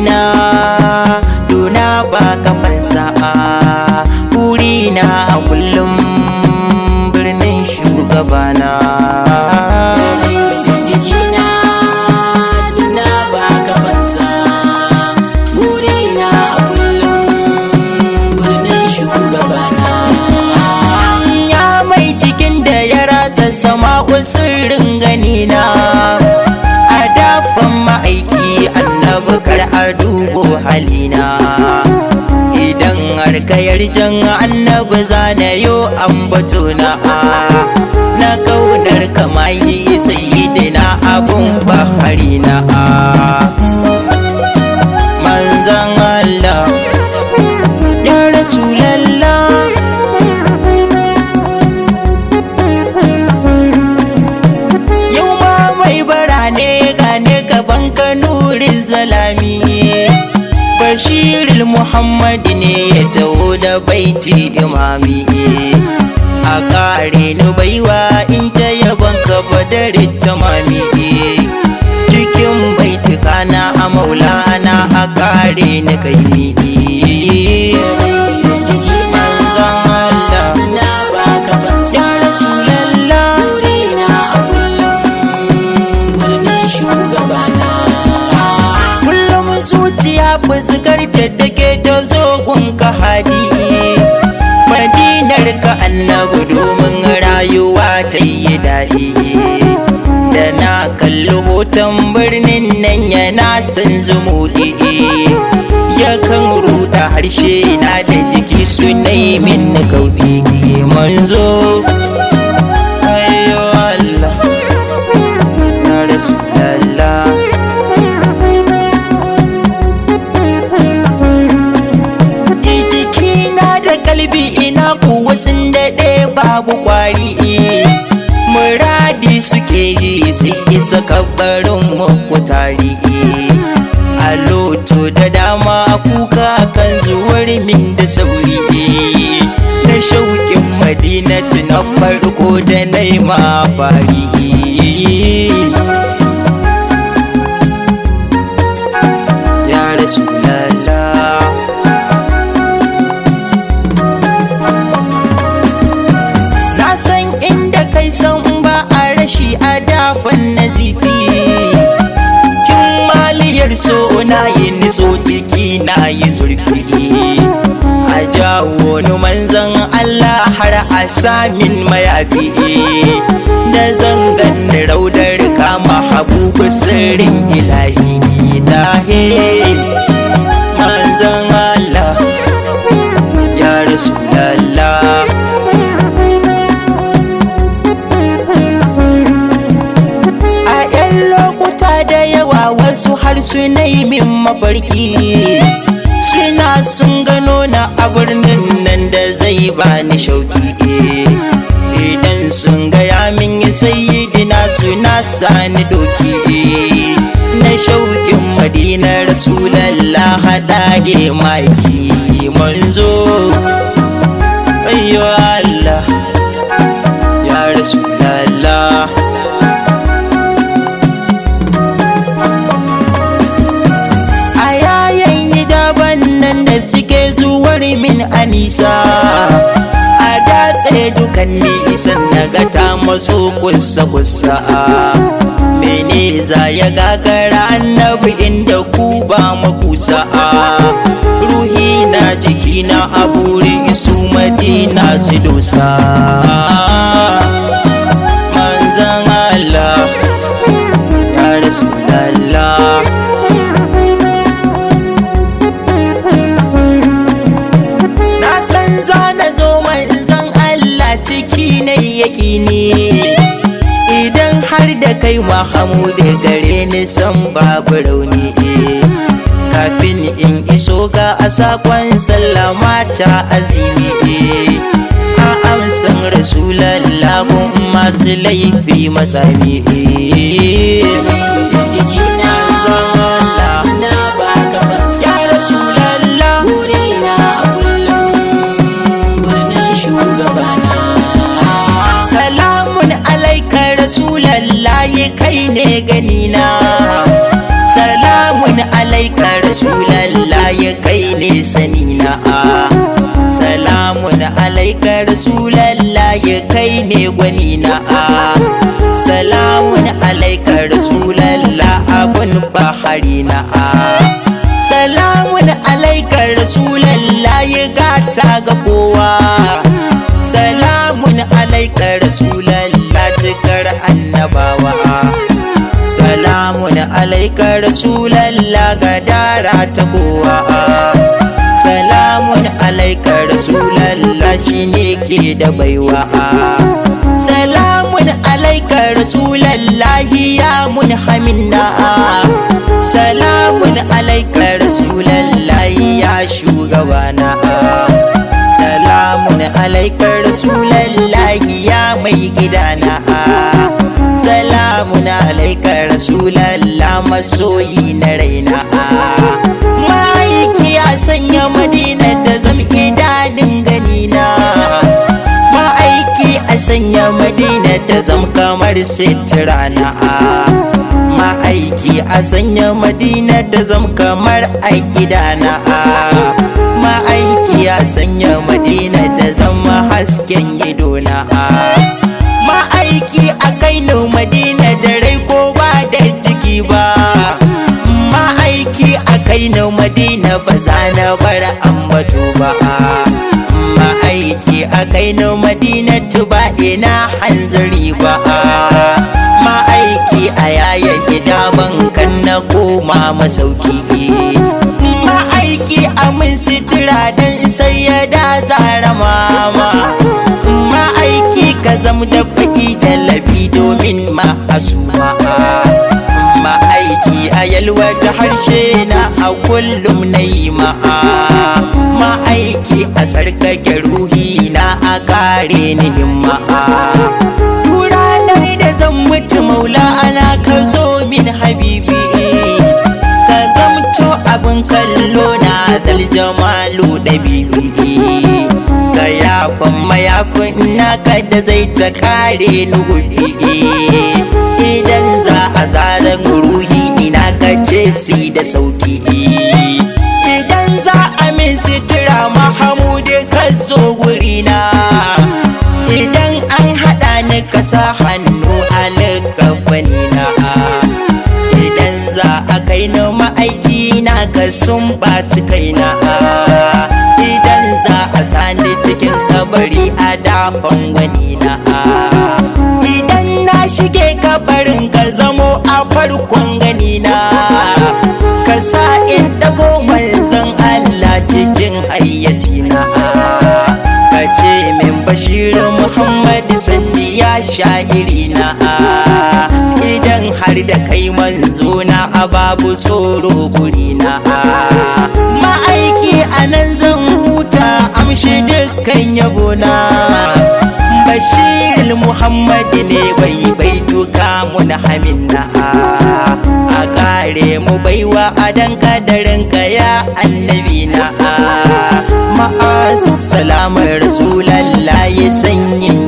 jikina duna ba kamar sa'a burina a kullum birnin shugabana sama'u sirrin ganina a dafan ma'aiki annabi kar a dubo halina idan har ka yarjan annabi zanayo ambatona na kaunar kamayi sayyidina abun baharina manzan Allah ya rasulallah Bashirul Muhammad ne ya taho da baiti imami a kare ni baiwa in ta yaban ka badarin tamami cikin baitika na a maulana a kare ni kaimi manzan Allah ya rasulallah zuciya fuskar da take ta zogon ka hadi madinar ka annabi domin rayuwa ta yi daɗi da na kalli hoton birnin nan yana son zumuɗi yakan ruɗa harshe na da jiki su min kauɗi manzo ayyo Allah ya rasulallah ina kuwa sun daɗe babu kwari muradi suke yi sai isa kabarin makutari a loto da dama kuka kan zuwar min da sauri na shauƙin madinatu na farko da na yi mafari ya rasulallah shi a dafan nazifi kin maliyar so na yi nitso jiki na yi zurfi a jawo ni manzan Allah har a samin mayafi da zangan raudar kama habubu sirrin ilahi dahe manzan Allah ya rasulallah wasu har su min mafarki suna sun gano na a birnin nan da zai bani shauki idan sun gaya min sayyidina suna sani doki na shauƙin madina rasulallah haɗaye maki manzo ayyo Allah ya rasulallah suke zuwar min anisa a datse dukan nisan naga ta maso kusa mene za ya gagara annabi inda ku ba makusa ruhi na jiki na a burin isu madina su dosa manzan Allah ya rasulallah idan har da kai Mahamudu gare ni san babu rauni kafin in iso ga a sakon sallama ta azimi a amsan rasulallah gun masu laifi matsami ya rasulallah rasulallah kai ne ganina salamun alaika rasulallahi kai ne sanina. Salamun alaika rasulallahi kai ne gwanina. Salamun alaika rasulallah abun baharina. Salamun alaika rasulallahi gata ga kowa. Salamun alaika rasulallah cikar annabawa. Salamun alaika rasulallah gadara ta kowa. Salamun alaika rasulallah shine ke da baiwa. Salamun alaika rasulallahi ya munhaminna. Salamun alaika rasulallahi ya shugabana. Salamun alaika rasulallahi ya mai gidana. Salamun alaika rasulallah masoyi na raina. Ma'aiki ya sanya Madina ta zama idanun ganina. Ma'aiki a sanya Madina ta zama kamar sitirana. Ma'aiki a sanya Madina ta zama kamar a gidana. Ma'aiki a sanya Madina ta zama hasken idona. Ma'aiki a kai ni Madina da rai ko ba da jiki ba. Ma'aiki a kai ni Madina ba za na bar ambato ba. Ma'aiki a kai ni Madina ba ina hanzari ba. Ma'aiki a yaya hijaban kan na koma masauki. Ma'aiki a min sitira dan sai ya da zara mama. Ma'aiki ka zam da faƙi jalabi domin ma'asuma. Ma'aiki a yalwata harshe na a kullum na yi ma'aiki a tsarkake ruhi na a kare ni himma. Ranar da zan mutu maula ana ka zo min habibi. Ka zamto abin kallo na zaljamalu da bibi. Ka yafan mayafin naka da zai ta kare ni gubi. Idan za a zaren ruhi ina ka ce si da sauki. Idan za a min sitira Mahamudu ka zo wurina. Idan an haɗa ni ka sa hannu a likafanina. Idan za a kai ni ma'aiki na ka sun ɓaci kaina. Idan za a sani cikin kabari a dafan wani na. Idan na shige kabarin ka zamo a farkon ganina. Ka sa in dago manzon Allah cikin hayyacina. Ka ce min Bashir Muhammad sanni ya sha'irina. Idan har da kai manzo na a babu tsoro gurina. Ma'aiki a nan zan huta amshi dukkan yabona. Bashir Muhammad ne bai tuka mun haminna. A kare mu baiwa adan kadarinka ya annabina. Ma'as salamar Rasulallah ya sanyin